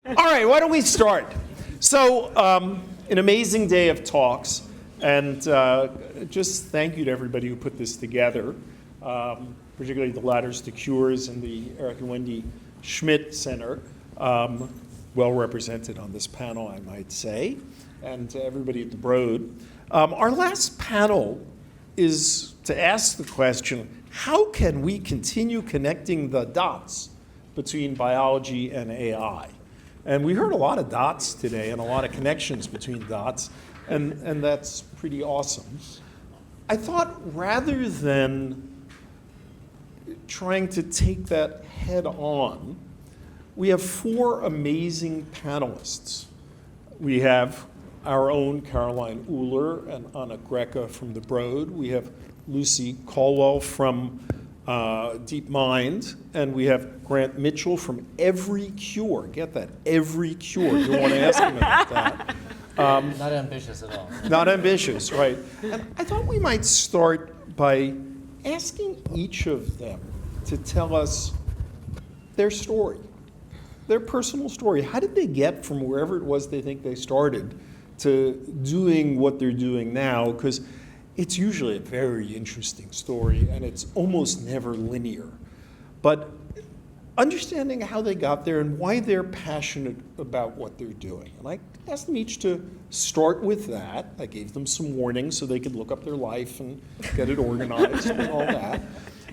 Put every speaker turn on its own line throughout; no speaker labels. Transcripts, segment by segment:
All right, why don't we start? So, an amazing day of talks, and just thank you to everybody who put this together, particularly the Ladders to Cures and the Eric and Wendy Schmidt Center, well represented on this panel, I might say, and to everybody at the Broad. Our last panel is to ask the question, how can we continue connecting the dots between biology and AI? And we heard a lot of dots today and a lot of connections between dots, and that's pretty awesome. I thought rather than trying to take that head on, we have four amazing panelists. We have our own Caroline Uhler and Anna Greka from the Broad. We have Lucy Caldwell from DeepMind, and we have Grant Mitchell from Every Cure. Get that, Every Cure. You want to ask him about that.
Not ambitious at all.
Not ambitious, right. And I thought we might start by asking each of them to tell us their story, their personal story. How did they get from wherever it was they think they started to doing what they're doing now? Because it's usually a very interesting story, and it's almost never linear. But understanding how they got there and why they're passionate about what they're doing. And I asked them each to start with that. I gave them some warnings so they could look up their life and get it organized and all that.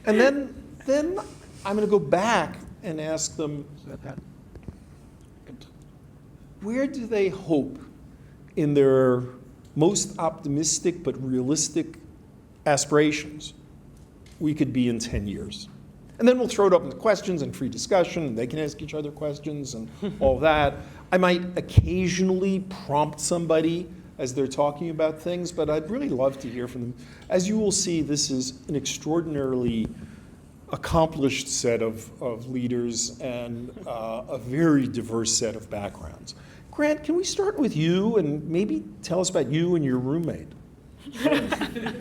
And then I'm going to go back and ask them, where do they hope in their most optimistic but realistic aspirations we could be in 10 years? And then we'll throw it up into questions and free discussion, and they can ask each other questions and all that. I might occasionally prompt somebody as they're talking about things, but I'd really love to hear from them. As you will see, this is an extraordinarily accomplished set of leaders and a very diverse set of backgrounds. Grant, can we start with you and maybe tell us about you and your roommate?
Can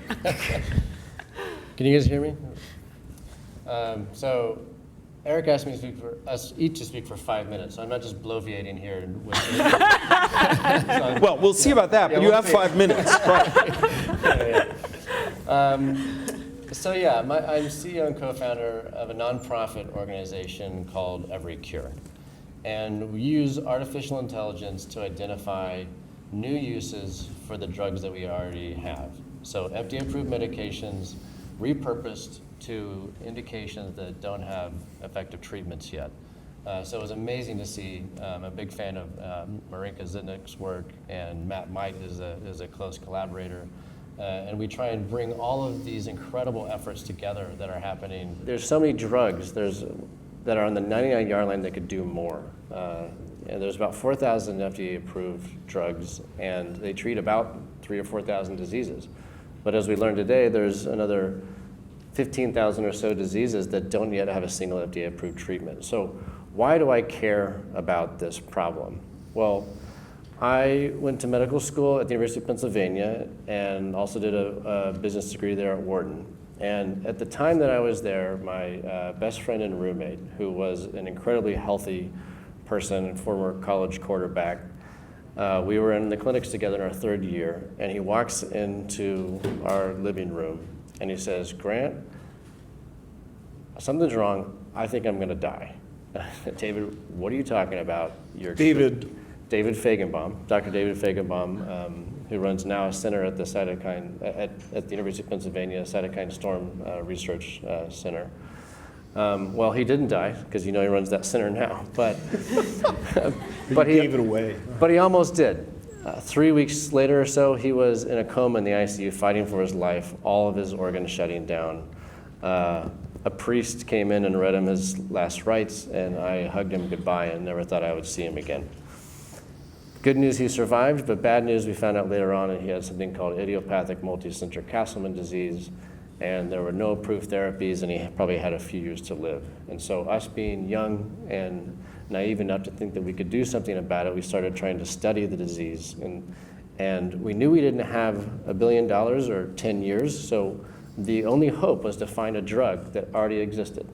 you guys hear me? So Eric asked me to speak for us each to speak for 5 minutes, so I'm not just bloviating here.
Well, we'll see about that, but you have 5 minutes. Right.
I'm CEO and co-founder of a nonprofit organization called Every Cure. And we use artificial intelligence to identify new uses for the drugs that we already have. So FDA-approved medications repurposed to indications that don't have effective treatments yet. So it was amazing to see. I'm a big fan of Marinka Zitnik's work, and Matt Might is a close collaborator. And we try and bring all of these incredible efforts together that are happening. There's so many drugs that are on the 99-yard line that could do more. And there's about 4,000 FDA-approved drugs, and they treat about 3,000 or 4,000 diseases. But as we learned today, there's another 15,000 or so diseases that don't yet have a single FDA-approved treatment. So why do I care about this problem? Well, I went to medical school at the University of Pennsylvania and also did a business degree there at Wharton. And at the time that I was there, my best friend and roommate, who was an incredibly healthy person and former college quarterback, we were in the clinics together in our third year, and he walks into our living room and he says, "Grant, something's wrong. I think I'm going to die." David, what are you talking about? David Feigenbaum, Dr. David Feigenbaum, who runs now a center at the at the University of Pennsylvania Cytokine Storm Research Center. Well, he didn't die because he runs that center now, but he gave it away. But he almost did. 3 weeks later or so, he was in a coma in the ICU, fighting for his life. All of his organs shutting down. A priest came in and read him his last rites, and I hugged him goodbye and never thought I would see him again. Good news, he survived, but bad news, we found out later on that he had something called idiopathic multicentric Castleman disease, and there were no approved therapies, and he probably had a few years to live. And so us being young and naive enough to think that we could do something about it, we started trying to study the disease. And we knew we didn't have $1 billion or 10 years, so the only hope was to find a drug that already existed.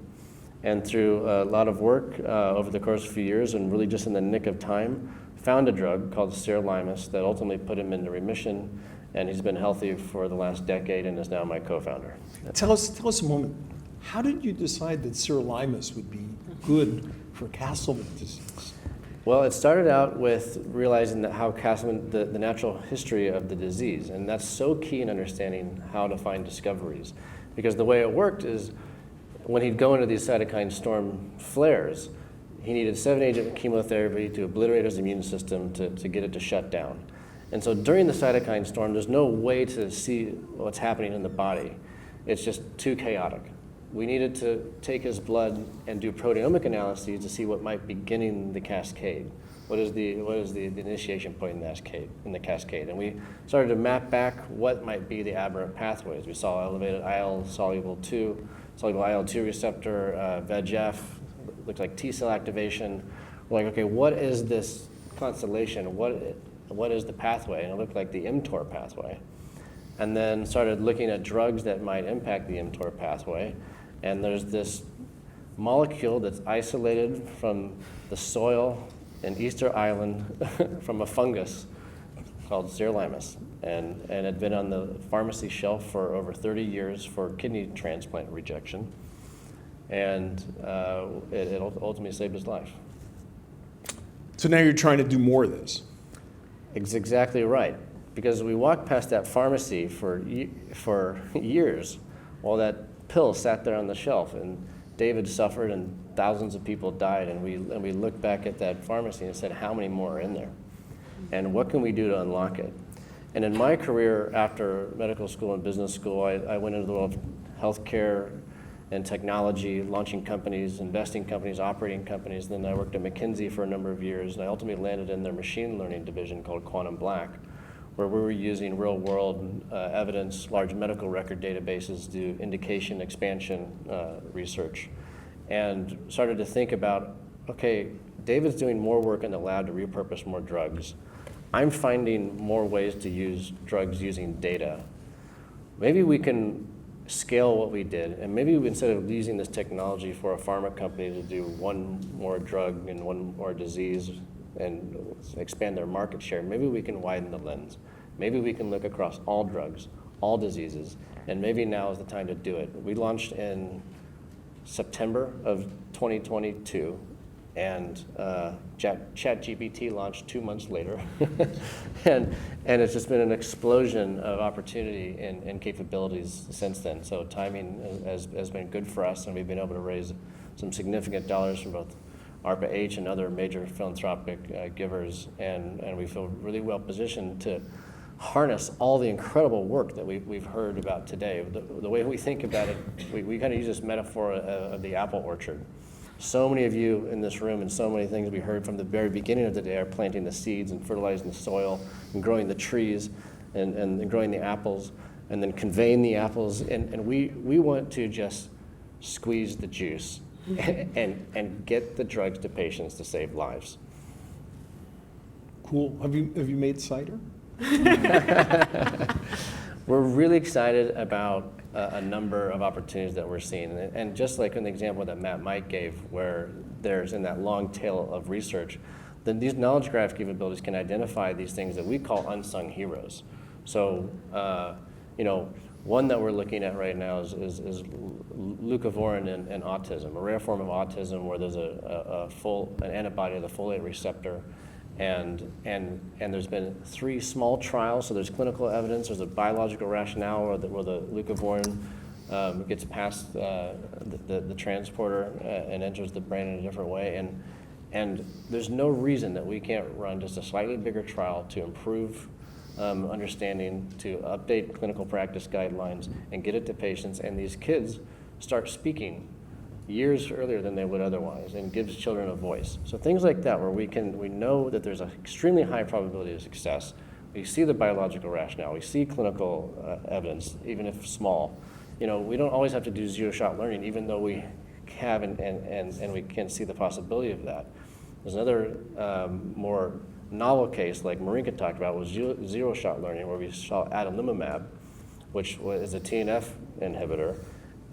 And through a lot of work over the course of a few years, and really just in the nick of time, found a drug called sirolimus that ultimately put him into remission, and he's been healthy for the last decade and is now my co-founder.
Tell us a moment, how did you decide that sirolimus would be good for Castleman disease?
Well, it started out with realizing that how Castleman, the natural history of the disease, and that's so key in understanding how to find discoveries. Because the way it worked is when he'd go into these cytokine storm flares, he needed 7-agent chemotherapy to obliterate his immune system to get it to shut down. And so during the cytokine storm, there's no way to see what's happening in the body. It's just too chaotic. We needed to take his blood and do proteomic analyses to see what might be beginning the cascade. What is the initiation point in the cascade? And we started to map back what might be the aberrant pathways. We saw elevated soluble IL-2 receptor, VEGF, looked like T-cell activation. We're like, okay, what is this constellation? What is the pathway? And it looked like the mTOR pathway. And then started looking at drugs that might impact the mTOR pathway. And there's this molecule that's isolated from the soil in Easter Island from a fungus called sirolimus. And it had been on the pharmacy shelf for over 30 years for kidney transplant rejection. And it ultimately saved his life.
So now you're trying to do more of this.
It's exactly right. Because we walked past that pharmacy for years while that pill sat there on the shelf, and David suffered and thousands of people died, and we looked back at that pharmacy and said, how many more are in there? And what can we do to unlock it? And in my career after medical school and business school, I went into the world of healthcare and technology, launching companies, investing companies, operating companies. Then I worked at McKinsey for a number of years, and I ultimately landed in their machine learning division called Quantum Black, where we were using real-world evidence, large medical record databases to do indication expansion research, and started to think about, okay, David's doing more work in the lab to repurpose more drugs. I'm finding more ways to use drugs using data. Maybe we can scale what we did, and maybe instead of using this technology for a pharma company to do one more drug and one more disease and expand their market share, maybe we can widen the lens. Maybe we can look across all drugs, all diseases, and maybe now is the time to do it. We launched in September of 2022, and ChatGPT launched 2 months later. and it's just been an explosion of opportunity and capabilities since then. So timing has been good for us, and we've been able to raise some significant dollars from both ARPA-H and other major philanthropic givers, and we feel really well positioned to harness all the incredible work that we've heard about today. The way we think about it, we kind of use this metaphor of the apple orchard. So many of you in this room and so many things we heard from the very beginning of the day are planting the seeds and fertilizing the soil and growing the trees and growing the apples and then conveying the apples. And we want to just squeeze the juice and get the drugs to patients to save lives.
Cool. Have you made cider?
We're really excited about a number of opportunities that we're seeing. And just like in the example that Matt Mike gave, where there's in that long tail of research, then these knowledge graph capabilities can identify these things that we call unsung heroes. So, one that we're looking at right now is leucovorin in autism, a rare form of autism where there's an antibody to the folate receptor. And there's been 3 small trials, so there's clinical evidence, there's a biological rationale where the leucovorin gets past the transporter and enters the brain in a different way. And there's no reason that we can't run just a slightly bigger trial to improve understanding, to update clinical practice guidelines, and get it to patients, and these kids start speaking years earlier than they would otherwise, and gives children a voice. So things like that, where we know that there's an extremely high probability of success. We see the biological rationale, we see clinical evidence, even if small. We don't always have to do zero-shot learning, even though we have and we can see the possibility of that. There's another more novel case, like Marinka talked about, was zero-shot learning, where we saw adalimumab, which is a TNF inhibitor,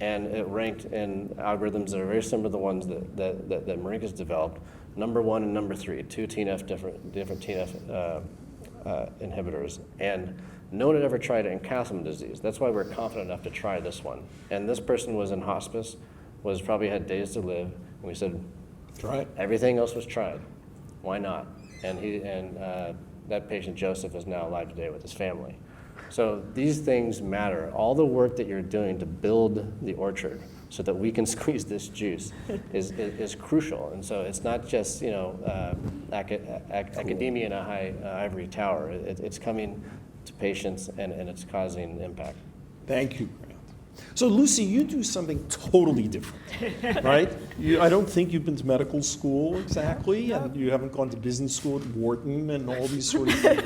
and it ranked in algorithms that are very similar to the ones that Marika's developed, number 1 and number 3, two TNF different TNF inhibitors, and no one had ever tried it in Castleman disease. That's why we're confident enough to try this one. And this person was in hospice, probably had days to live, and we said,
Try it.
everything else was tried. Why not? And that patient, Joseph, is now alive today with his family. So these things matter. All the work that you're doing to build the orchard so that we can squeeze this juice is crucial. And so it's not just academia in a high ivory tower. It's coming to patients and it's causing impact.
Thank you, Grant. So Lucy, you do something totally different, right? I don't think you've been to medical school exactly, and you haven't gone to business school at Wharton and all these sort of things.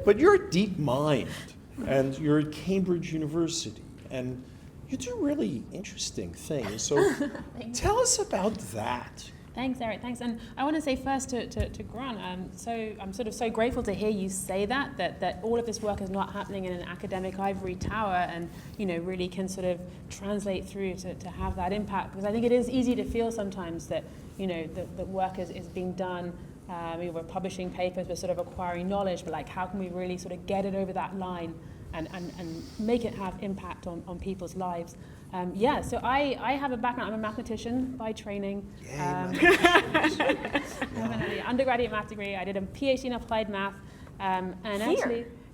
But you're a deep mind, and you're at Cambridge University, and you do really interesting things. So tell us about that.
Thanks, Eric. Thanks. And I want to say first to Grant, I'm sort of so grateful to hear you say that all of this work is not happening in an academic ivory tower and, really can sort of translate through to have that impact. Because I think it is easy to feel sometimes that, that work is being done. We're publishing papers, we're sort of acquiring knowledge, but like how can we really sort of get it over that line and make it have impact on people's lives? So I have a background. I'm a mathematician by training. I have an undergraduate math degree. I did a PhD in applied math.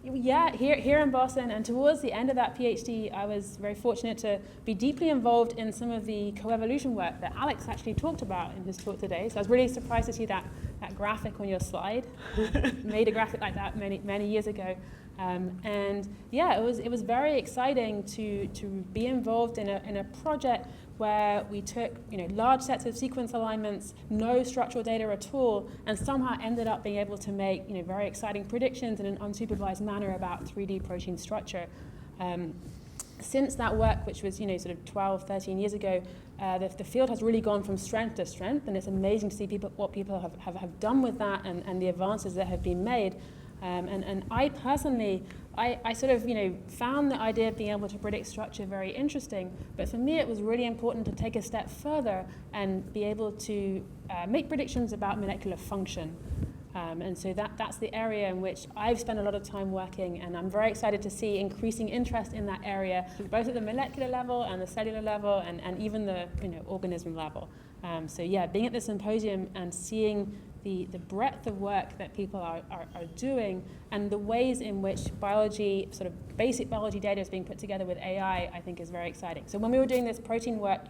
Here in Boston. And towards the end of that PhD, I was very fortunate to be deeply involved in some of the coevolution work that Alex actually talked about in his talk today. So I was really surprised to see that graphic on your slide. Made a graphic like that many years ago. It was very exciting to be involved in a project where we took large sets of sequence alignments, no structural data at all, and somehow ended up being able to make very exciting predictions in an unsupervised manner about 3D protein structure. Since that work, which was sort of 12, 13 years ago, the field has really gone from strength to strength, and it's amazing to see what people have done with that and the advances that have been made. And I personally, I sort of, found the idea of being able to predict structure very interesting. But for me, it was really important to take a step further and be able to make predictions about molecular function. And so that's the area in which I've spent a lot of time working, and I'm very excited to see increasing interest in that area, both at the molecular level and the cellular level and even the organism level. Being at the symposium and seeing the breadth of work that people are doing and the ways in which biology, sort of basic biology data is being put together with AI, I think is very exciting. So when we were doing this protein work,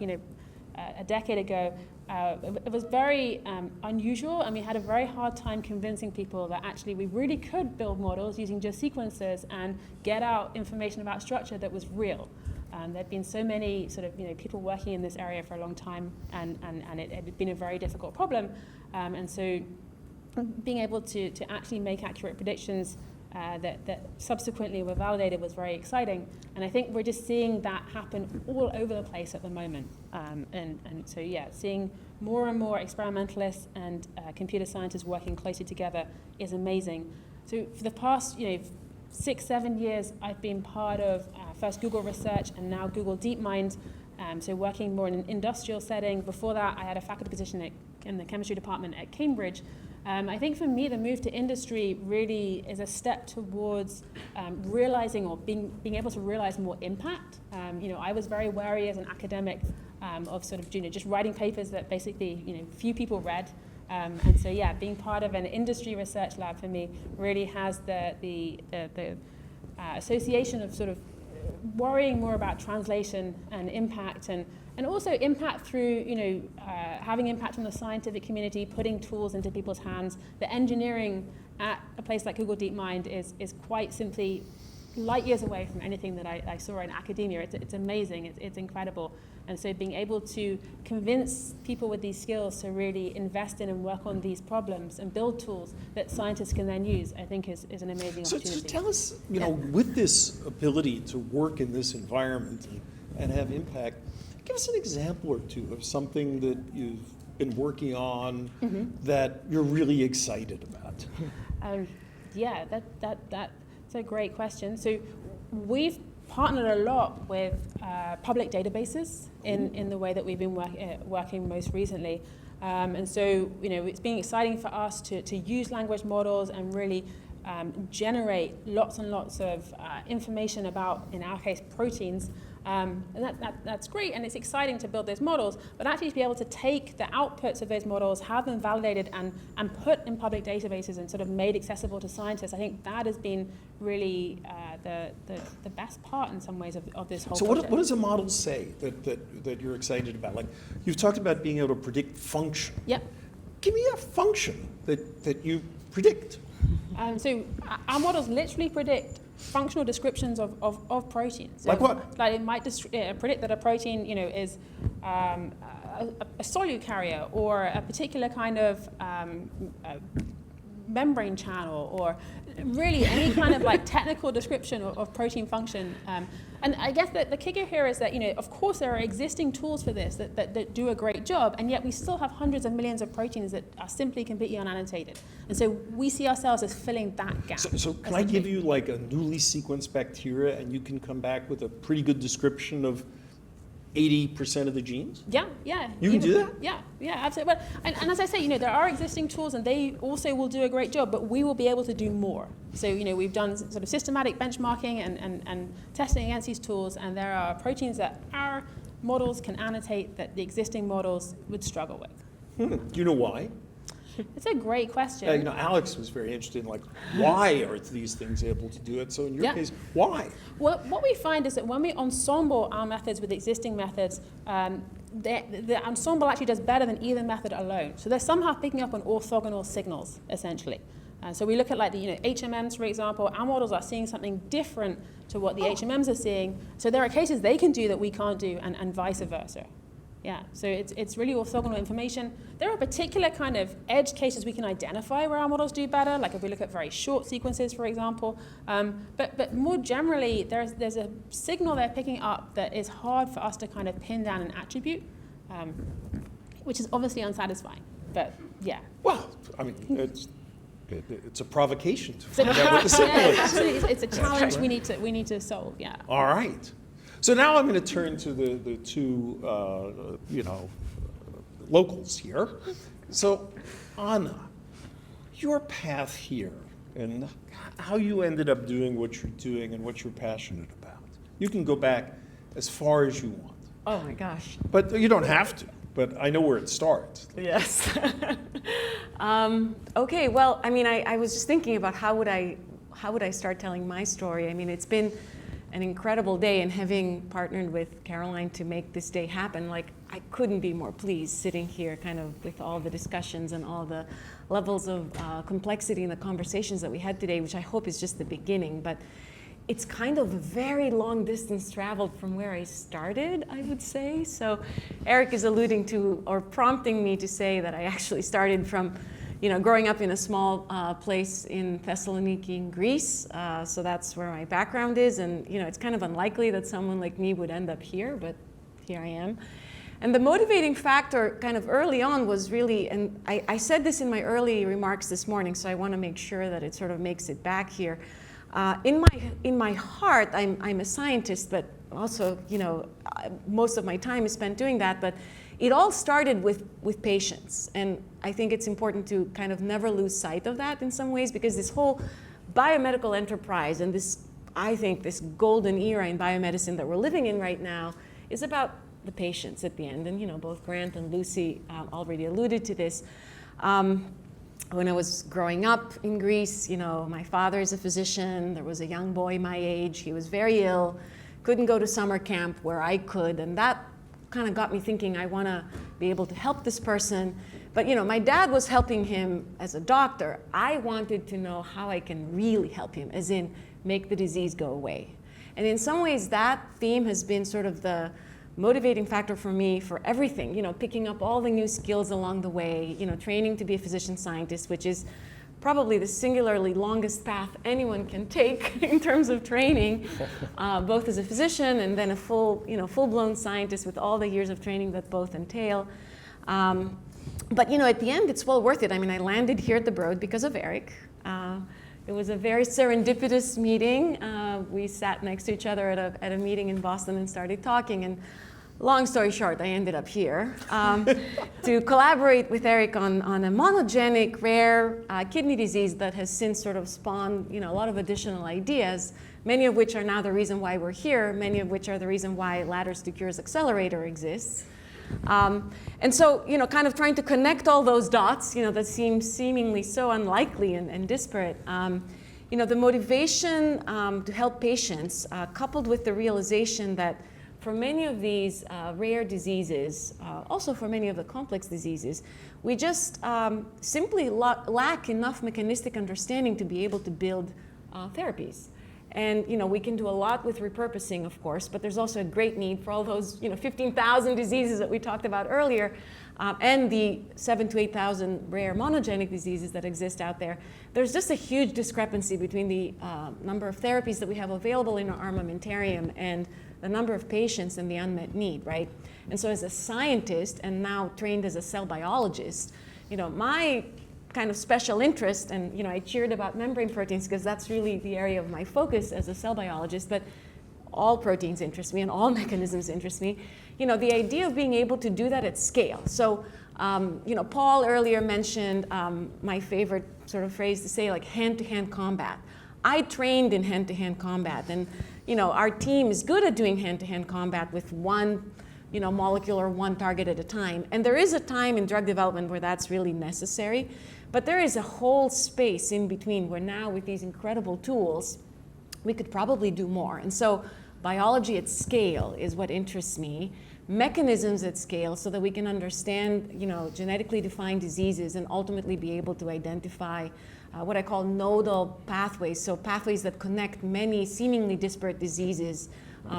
a decade ago, it was very unusual, and we had a very hard time convincing people that actually we really could build models using just sequences and get out information about structure that was real. There'd been so many sort of people working in this area for a long time, and it had been a very difficult problem. And so being able to actually make accurate predictions that subsequently were validated was very exciting. And I think we're just seeing that happen all over the place at the moment. Seeing more and more experimentalists and computer scientists working closely together is amazing. So for the past 6-7 years, I've been part of first Google Research and now Google DeepMind, so working more in an industrial setting. Before that, I had a faculty position in the chemistry department at Cambridge. I think for me, the move to industry really is a step towards realizing or being able to realize more impact. I was very wary as an academic of sort of just writing papers that basically few people read. Being part of an industry research lab for me really has the association of sort of worrying more about translation and impact and also impact through, having impact on the scientific community, putting tools into people's hands. The engineering at a place like Google DeepMind is quite simply light years away from anything that I saw in academia. It's amazing, it's incredible. And so being able to convince people with these skills to really invest in and work on these problems and build tools that scientists can then use, I think is an amazing opportunity.
So tell us, with this ability to work in this environment and have impact, give us an example or two of something that you've been working on that you're really excited about.
That's a great question. So we've partnered a lot with public databases in the way that we've been working most recently. And so, it's been exciting for us to use language models and really generate lots and lots of information about, in our case, proteins. And that's great, and it's exciting to build those models, but actually to be able to take the outputs of those models, have them validated and put in public databases and sort of made accessible to scientists, I think that has been really the best part in some ways of this whole project.
So what does a model say that you're excited about? Like, you've talked about being able to predict function.
Yep.
Give me a function that you predict.
So our models literally predict functional descriptions of proteins. So
like what?
Like it might predict that a protein, is a solute carrier, or a particular kind of membrane channel, or really any kind of like technical description of protein function. And I guess that the kicker here is that, of course there are existing tools for this that do a great job, and yet we still have hundreds of millions of proteins that are simply completely unannotated. And so we see ourselves as filling that gap.
So can I give you like a newly sequenced bacteria and you can come back with a pretty good description of 80% of the genes?
Yeah.
You can do that?
Yeah, absolutely. But, and as I say, there are existing tools and they also will do a great job, but we will be able to do more. So, we've done sort of systematic benchmarking and testing against these tools, and there are proteins that our models can annotate that the existing models would struggle with.
Do you know why?
It's a great question.
Alex was very interested in like, why are these things able to do it? So in your case, why?
Well, what we find is that when we ensemble our methods with existing methods, the ensemble actually does better than either method alone. So they're somehow picking up on orthogonal signals, essentially. So we look at like the HMMs, for example. Our models are seeing something different to what the HMMs are seeing. So there are cases they can do that we can't do, and vice versa. Yeah, so it's really orthogonal information. There are particular kind of edge cases we can identify where our models do better, like if we look at very short sequences, for example. But more generally, there's a signal they're picking up that is hard for us to kind of pin down an attribute, which is obviously unsatisfying. But yeah.
Well, I mean, it's a provocation to find out what the signal is.
Absolutely, it's a challenge we need to solve. Yeah.
All right. So now I'm going to turn to the two, locals here. So, Anna, your path here and how you ended up doing what you're doing and what you're passionate about. You can go back as far as you want.
Oh my gosh.
But you don't have to. But I know where it starts.
Yes. Okay. Well, I mean, I was just thinking about how would I start telling my story. I mean, it's been an incredible day, and having partnered with Caroline to make this day happen, like I couldn't be more pleased sitting here kind of with all the discussions and all the levels of complexity in the conversations that we had today, which I hope is just the beginning. But it's kind of a very long distance traveled from where I started, I would say. So Eric is alluding to or prompting me to say that I actually started from growing up in a small place in Thessaloniki in Greece. So that's where my background is. And, it's kind of unlikely that someone like me would end up here, but here I am. And the motivating factor kind of early on was really, and I said this in my early remarks this morning, so I want to make sure that it sort of makes it back here. In my heart, I'm a scientist, but also, most of my time is spent doing that. But it all started with patients, and I think it's important to kind of never lose sight of that in some ways, because this whole biomedical enterprise and I think this golden era in biomedicine that we're living in right now is about the patients at the end. And both Grant and Lucy already alluded to this. When I was growing up in Greece, my father is a physician. There was a young boy my age. He was very ill, couldn't go to summer camp where I could, and that kind of got me thinking I want to be able to help this person. But my dad was helping him as a doctor. I wanted to know how I can really help him, as in make the disease go away. And in some ways that theme has been sort of the motivating factor for me for everything, picking up all the new skills along the way, training to be a physician scientist, which is probably the singularly longest path anyone can take in terms of training, both as a physician and then a full-blown scientist with all the years of training that both entail. But at the end, it's well worth it. I mean, I landed here at the Broad because of Eric. It was a very serendipitous meeting. We sat next to each other at a meeting in Boston and started talking. And long story short, I ended up here to collaborate with Eric on a monogenic rare kidney disease that has since sort of spawned, a lot of additional ideas, many of which are now the reason why we're here, many of which are the reason why Ladders to Cures Accelerator exists. And so, kind of trying to connect all those dots, that seem seemingly so unlikely and disparate. The motivation to help patients, coupled with the realization that for many of these rare diseases, also for many of the complex diseases, we just simply lack enough mechanistic understanding to be able to build therapies. And we can do a lot with repurposing, of course, but there's also a great need for all those 15,000 diseases that we talked about earlier, and the 7,000 to 8,000 rare monogenic diseases that exist out there. There's just a huge discrepancy between the number of therapies that we have available in our armamentarium and the number of patients and the unmet need, right? And so as a scientist and now trained as a cell biologist, my kind of special interest, and I cheered about membrane proteins because that's really the area of my focus as a cell biologist, but all proteins interest me and all mechanisms interest me. The idea of being able to do that at scale. So, Paul earlier mentioned my favorite sort of phrase to say, like hand-to-hand combat. I trained in hand-to-hand combat, and our team is good at doing hand-to-hand combat with one molecule or one target at a time. And there is a time in drug development where that's really necessary. But there is a whole space in between where now with these incredible tools, we could probably do more. And so biology at scale is what interests me. Mechanisms at scale so that we can understand, genetically defined diseases and ultimately be able to identify what I call nodal pathways. So pathways that connect many seemingly disparate diseases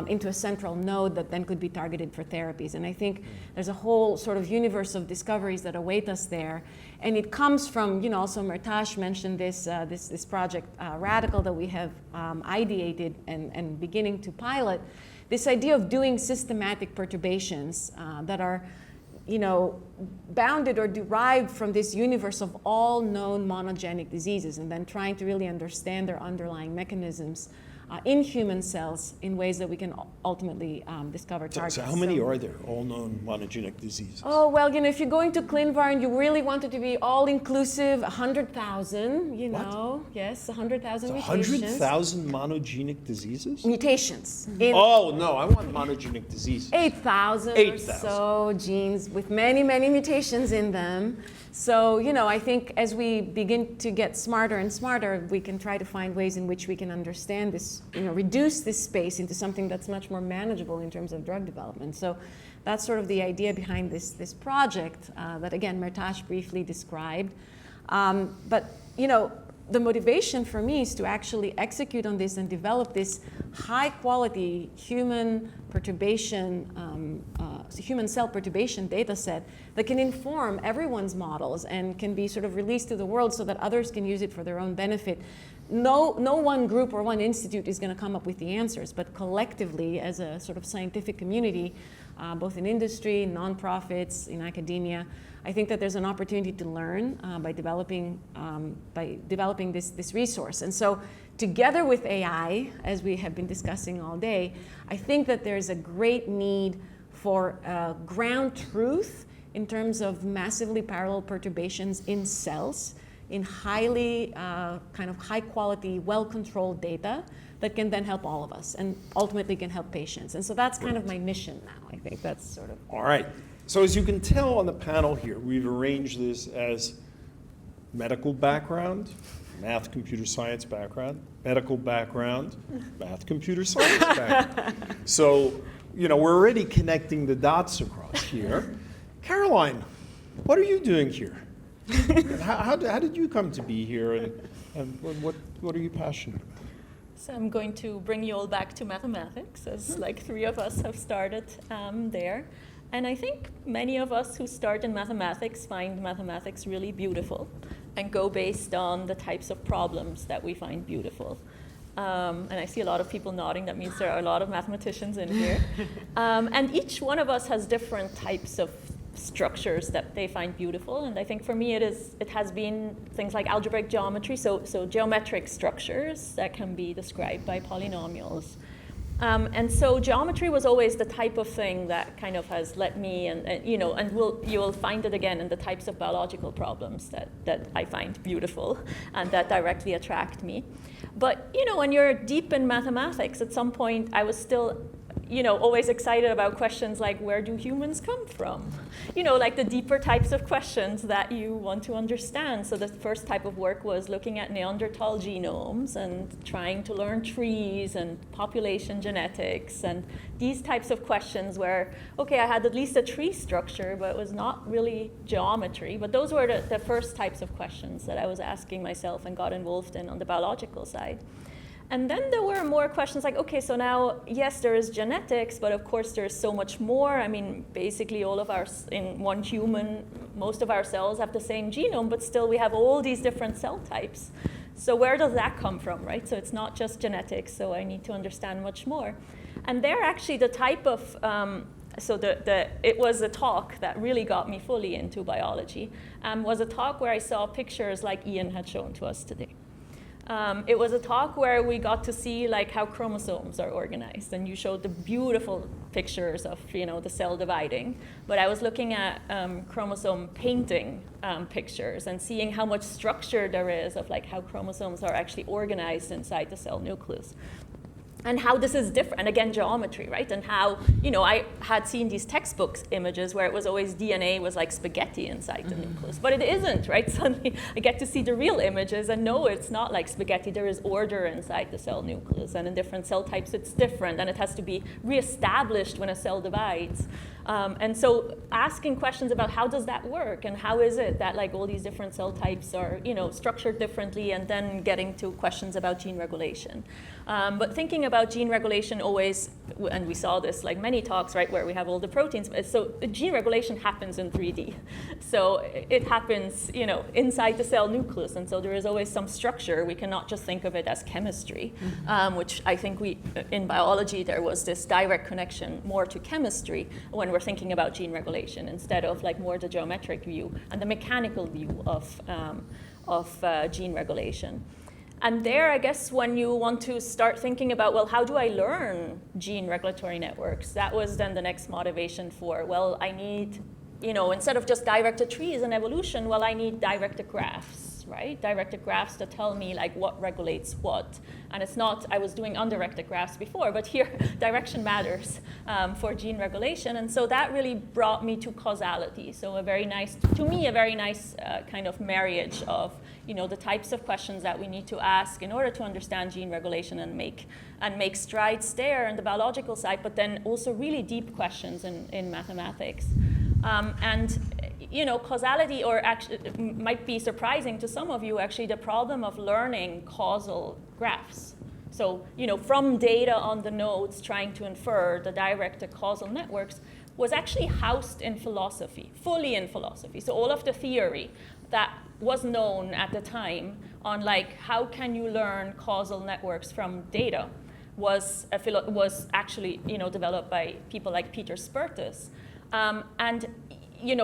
into a central node that then could be targeted for therapies. And I think there's a whole sort of universe of discoveries that await us there. And it comes from, also Mertash mentioned this project Radical that we have ideated and beginning to pilot. This idea of doing systematic perturbations that are, bounded or derived from this universe of all known monogenic diseases, and then trying to really understand their underlying mechanisms in human cells in ways that we can ultimately discover targets.
So how many are there, all known monogenic diseases?
Oh, well, if you're going to ClinVar and you really want it to be all-inclusive, 100,000,
What?
Yes, 100,000
So
mutations.
100,000 monogenic diseases?
Mutations.
Oh, no, I want monogenic diseases.
8,000 or
8,000.
so genes with many, many mutations in them. So, I think as we begin to get smarter and smarter, we can try to find ways in which we can understand this, reduce this space into something that's much more manageable in terms of drug development. So that's sort of the idea behind this project that, again, Mertash briefly described. But, the motivation for me is to actually execute on this and develop this high-quality human cell perturbation data set that can inform everyone's models and can be sort of released to the world so that others can use it for their own benefit. No one group or one institute is going to come up with the answers, but collectively, as a sort of scientific community, both in industry, nonprofits, in academia, I think that there's an opportunity to learn by developing this resource. And so together with AI, as we have been discussing all day, I think that there's a great need for ground truth in terms of massively parallel perturbations in cells, in highly kind of high quality, well-controlled data that can then help all of us and ultimately can help patients. And so that's kind of my mission now. I think that's sort of.
All right. So as you can tell on the panel here, we've arranged this as medical background, math, computer science background, medical background, math, computer science background. So, we're already connecting the dots across here. Caroline, what are you doing here? How did you come to be here, and what are you passionate about?
So I'm going to bring you all back to mathematics, as like 3 of us have started there. And I think many of us who start in mathematics find mathematics really beautiful and go based on the types of problems that we find beautiful. And I see a lot of people nodding. That means there are a lot of mathematicians in here. And each one of us has different types of structures that they find beautiful. And I think for me it has been things like algebraic geometry, so geometric structures that can be described by polynomials. And so geometry was always the type of thing that kind of has led me, and you will find it again in the types of biological problems that I find beautiful and that directly attract me. But when you're deep in mathematics, at some point I was still always excited about questions like, where do humans come from? Like the deeper types of questions that you want to understand. So the first type of work was looking at Neanderthal genomes and trying to learn trees and population genetics and these types of questions where, okay, I had at least a tree structure, but it was not really geometry. But those were the first types of questions that I was asking myself and got involved in on the biological side. And then there were more questions like, okay, so now, yes, there is genetics, but of course there's so much more. I mean, basically all of in one human, most of our cells have the same genome, but still we have all these different cell types. So where does that come from, right? So it's not just genetics, so I need to understand much more. And there actually the type of, it was a talk that really got me fully into biology, was a talk where I saw pictures like Ian had shown to us today. It was a talk where we got to see like how chromosomes are organized, and you showed the beautiful pictures of the cell dividing. But I was looking at chromosome painting pictures and seeing how much structure there is of like how chromosomes are actually organized inside the cell nucleus. And how this is different, and again, geometry, right? And how, I had seen these textbook images where it was always DNA was like spaghetti inside the nucleus, but it isn't, right? Suddenly I get to see the real images and no, it's not like spaghetti. There is order inside the cell nucleus, and in different cell types it's different, and it has to be reestablished when a cell divides. And so asking questions about how does that work, and how is it that like all these different cell types are, structured differently, and then getting to questions about gene regulation. But thinking about gene regulation always, and we saw this like many talks, right, where we have all the proteins. So gene regulation happens in 3D. So it happens, inside the cell nucleus, and so there is always some structure. We cannot just think of it as chemistry, which I think in biology there was this direct connection more to chemistry when we're thinking about gene regulation, instead of like more the geometric view and the mechanical view of gene regulation. And there, I guess, when you want to start thinking about, well, how do I learn gene regulatory networks? That was then the next motivation for, well, I need, instead of just directed trees and evolution, well, I need directed graphs, right? Directed graphs that tell me like what regulates what. And it's not, I was doing undirected graphs before, but here direction matters for gene regulation. And so that really brought me to causality. So a very nice kind of marriage of the types of questions that we need to ask in order to understand gene regulation and make strides there on the biological side, but then also really deep questions in mathematics. Causality, or actually might be surprising to some of you, actually the problem of learning causal graphs. So, from data on the nodes trying to infer the directed causal networks was actually housed in philosophy, fully in philosophy. So all of the theory that was known at the time on like how can you learn causal networks from data was actually developed by people like Peter Spertus, and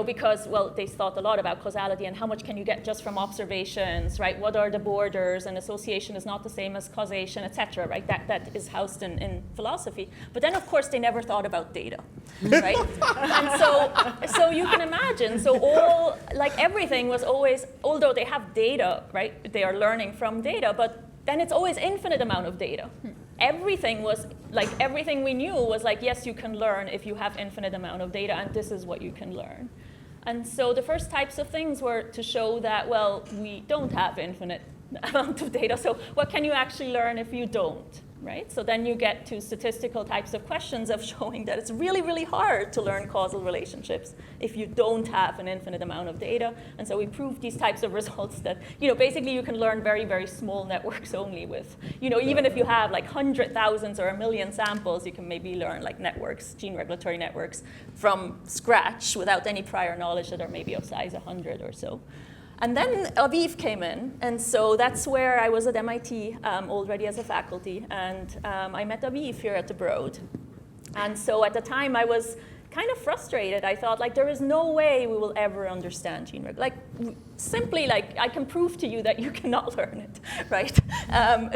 because, well, they thought a lot about causality and how much can you get just from observations, right? What are the borders? And association is not the same as causation, et cetera, right? That is housed in philosophy. But then, of course, they never thought about data, right? And so you can imagine, everything was always, although they have data, right? They are learning from data, but then it's always infinite amount of data. Everything we knew was like, yes, you can learn if you have infinite amount of data, and this is what you can learn. And so the first types of things were to show that, well, we don't have infinite amount of data, so what can you actually learn if you don't, right? So then you get to statistical types of questions of showing that it's really, really hard to learn causal relationships if you don't have an infinite amount of data. And so we proved these types of results that, basically you can learn very, very small networks only with, even if you have like 100,000 or 1 million samples, you can maybe learn like networks, gene regulatory networks from scratch without any prior knowledge that are maybe of size 100 or so. And then Aviv came in, and so that's where I was at MIT already as a faculty, and I met Aviv here at the Broad. And so at the time I was, kind of frustrated. I thought, like, there is no way we will ever understand gene regulation. Like, simply, like, I can prove to you that you cannot learn it, right?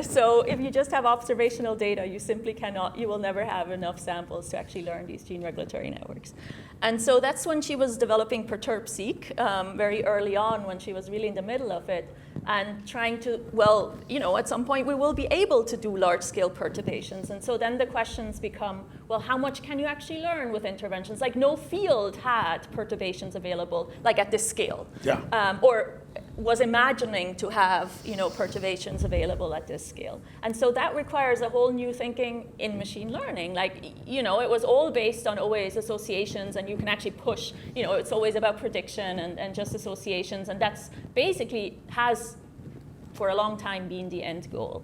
So if you just have observational data, you simply cannot, you will never have enough samples to actually learn these gene regulatory networks. And so that's when she was developing Perturb-seq, very early on, when she was really in the middle of it, and trying to, well, you know, at some point we will be able to do large-scale perturbations. And so then the questions become, well, how much can you actually learn with interventions? Like, no field had perturbations available, like at this scale.
Yeah.
Or was imagining to have, you know, perturbations available at this scale. And so that requires a whole new thinking in machine learning. Like, you know, it was all based on always associations, and you can actually push, you know, it's always about prediction and just associations, and that's basically has for a long time been the end goal.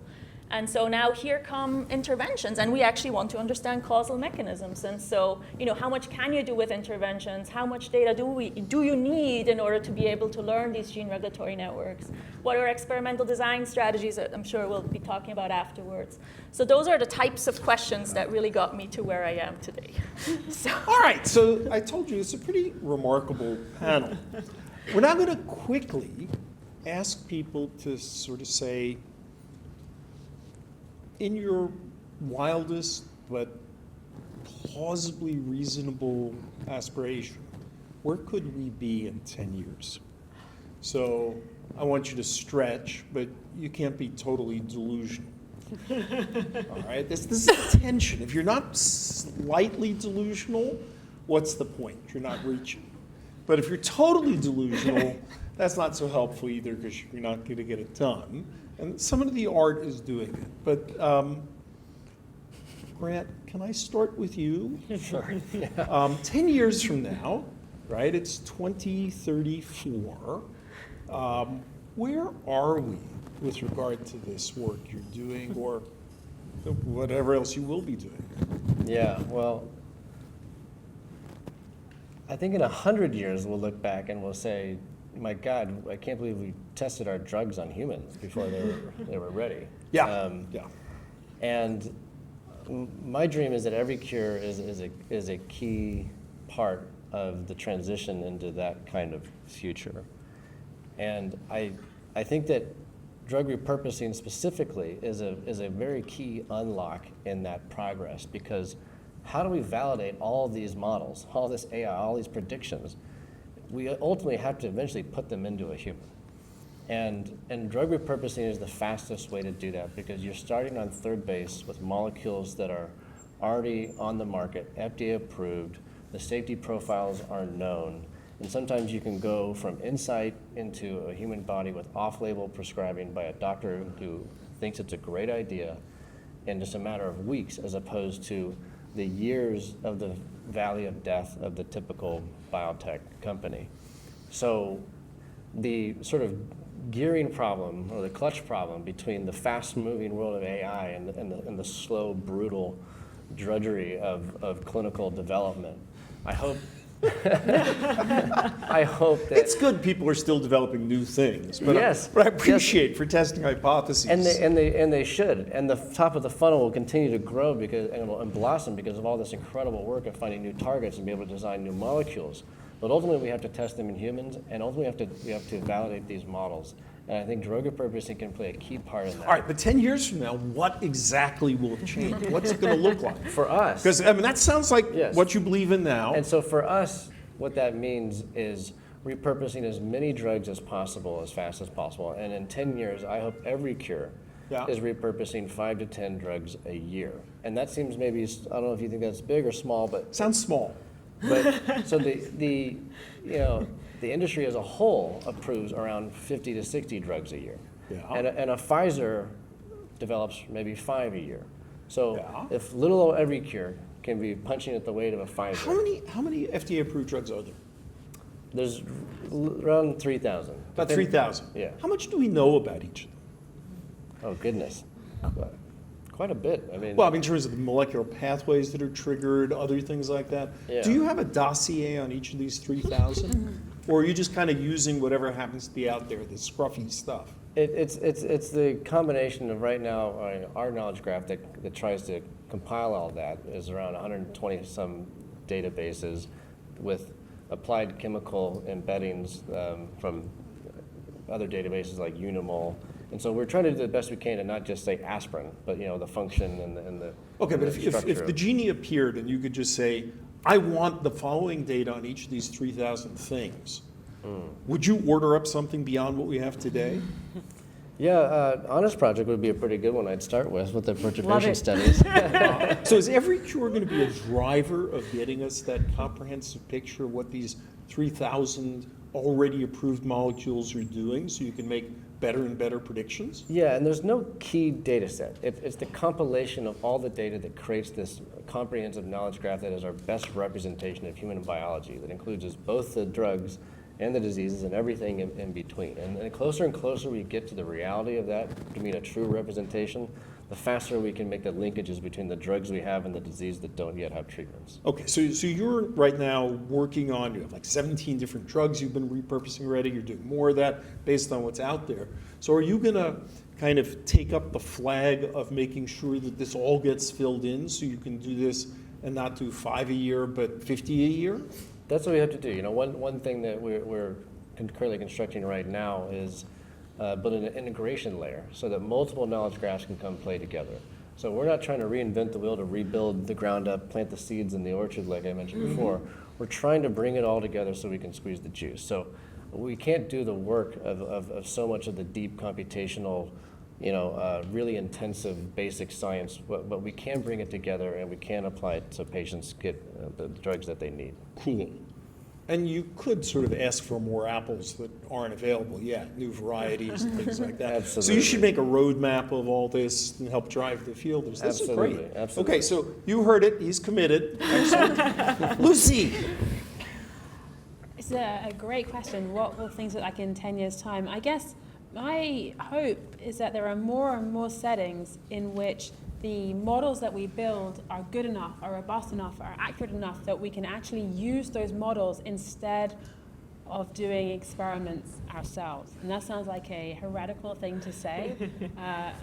And so now here come interventions, and we actually want to understand causal mechanisms. And so, you know, how much can you do with interventions? How much data do you need in order to be able to learn these gene regulatory networks? What are experimental design strategies that I'm sure we'll be talking about afterwards? So those are the types of questions that really got me to where I am today. So.
All right, so I told you it's a pretty remarkable panel. We're now going to quickly ask people to sort of say, in your wildest but plausibly reasonable aspiration, where could we be in 10 years? So I want you to stretch, but you can't be totally delusional. All right, this is a tension. If you're not slightly delusional, what's the point? You're not reaching. But if you're totally delusional, that's not so helpful either, because you're not going to get it done. And some of the art is doing it. But Grant, can I start with you?
Sure.
10 years from now, right, it's 2034. Where are we with regard to this work you're doing, or whatever else you will be doing?
Yeah, well, I think in 100 years we'll look back and we'll say, my God, I can't believe we tested our drugs on humans before they were ready.
Yeah, yeah.
And my dream is that every cure is a key part of the transition into that kind of future. And I think that drug repurposing specifically is a very key unlock in that progress, because how do we validate all these models, all this AI, all these predictions? We ultimately have to eventually put them into a human. And drug repurposing is the fastest way to do that, because you're starting on third base with molecules that are already on the market, FDA approved, the safety profiles are known, and sometimes you can go from insight into a human body with off-label prescribing by a doctor who thinks it's a great idea in just a matter of weeks, as opposed to the years of the valley of death of the typical biotech company. So the sort of gearing problem, or the clutch problem, between the fast-moving world of AI and the slow, brutal drudgery of clinical development, I hope I hope that
It's good people are still developing new things, but,
Yes,
but I appreciate for testing hypotheses.
and they should, and the top of the funnel will continue to grow because and blossom because of all this incredible work of finding new targets and be able to design new molecules. But ultimately, we have to test them in humans, and ultimately we have to validate these models. And I think drug repurposing can play a key part in that.
All right, but 10 years from now, what exactly will have changed? What's it going to look like?
For us,
Because, I mean, that sounds like
Yes.
what you believe in now.
and so for us, what that means is repurposing as many drugs as possible, as fast as possible. And in 10 years, I hope every cure
Yeah.
is repurposing 5 to 10 drugs a year. And that seems maybe, I don't know if you think that's big or small, but
Sounds small.
so the industry as a whole approves around 50 to 60 drugs a year.
Yeah.
And a Pfizer develops maybe 5 a year. So
Yeah.
if little old every cure can be punching at the weight of a
How
Pfizer,
many FDA-approved drugs are there?
there's around 3,000.
About 3,000.
Yeah.
How much do we know about each of them?
Oh, goodness. Quite a bit. I mean,
Well, I mean, in terms of the molecular pathways that are triggered, other things like that.
Yeah.
Do you have a dossier on each of these 3,000? Or are you just kind of using whatever happens to be out there, the scruffy stuff?
it's the combination of right now our knowledge graph that tries to compile all that is around 120 some databases with applied chemical embeddings from other databases like Unimol. And so we're trying to do the best we can to not just say aspirin, but the function and the
Okay, but if
structure.
the genie appeared and you could just say, I want the following data on each of these 3,000 things, would you order up something beyond what we have today?
Yeah, Honest Project would be a pretty good one I'd start with the perturbation
it.
studies.
So is every cure going to be a driver of getting us that comprehensive picture of what these 3,000 already approved molecules are doing so you can make better and better predictions?
Yeah, and there's no key data set. It's the compilation of all the data that creates this comprehensive knowledge graph that is our best representation of human biology, that includes us both the drugs and the diseases and everything in between. And the closer and closer we get to the reality of that, to mean a true representation, the faster we can make the linkages between the drugs we have and the disease that don't yet have treatments.
Okay, so you're right now working on, you have like 17 different drugs you've been repurposing already, you're doing more of that based on what's out there. So are you gonna kind of take up the flag of making sure that this all gets filled in so you can do this and not do 5 a year but 50 a year?
That's what we have to do. One thing that we're currently constructing right now is building an integration layer so that multiple knowledge graphs can come play together. So we're not trying to reinvent the wheel to rebuild the ground up, plant the seeds in the orchard like I mentioned before. We're trying to bring it all together so we can squeeze the juice. So we can't do the work of so much of the deep computational, really intensive basic science, but we can bring it together and we can apply it so patients get the drugs that they need.
Cool. And you could sort of ask for more apples that aren't available yet, new varieties and things like that. So you should make a roadmap of all this and help drive the fielders. This is great.
Absolutely.
Okay, so you heard it. He's committed. Excellent. Lucy.
It's a great question. What will things look like in 10 years' time? I guess my hope is that there are more and more settings in which the models that we build are good enough, are robust enough, are accurate enough that we can actually use those models instead of doing experiments ourselves. And that sounds like a heretical thing to say.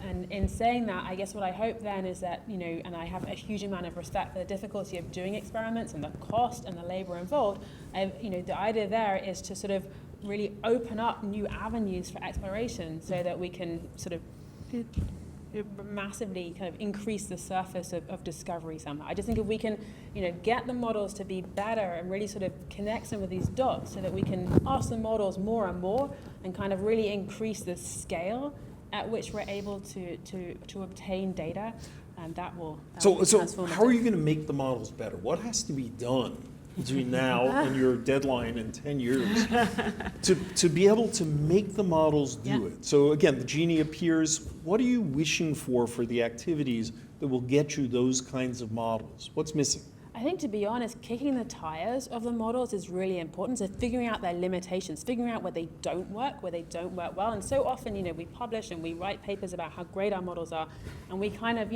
And in saying that, I guess what I hope then is that, and I have a huge amount of respect for the difficulty of doing experiments and the cost and the labor involved. The idea there is to sort of really open up new avenues for exploration so that we can sort of massively kind of increase the surface of discovery somehow. I just think if we can, get the models to be better and really sort of connect some of these dots so that we can ask the models more and more and kind of really increase the scale at which we're able to obtain data, and that will
So
transformative.
how are you going to make the models better? What has to be done between now and your deadline in 10 years to be able to make the models do it? So again, the genie appears. What are you wishing for the activities that will get you those kinds of models? What's missing?
I think, to be honest, kicking the tires of the models is really important. So figuring out their limitations, figuring out where they don't work well. And so often, we publish and we write papers about how great our models are, and we kind of,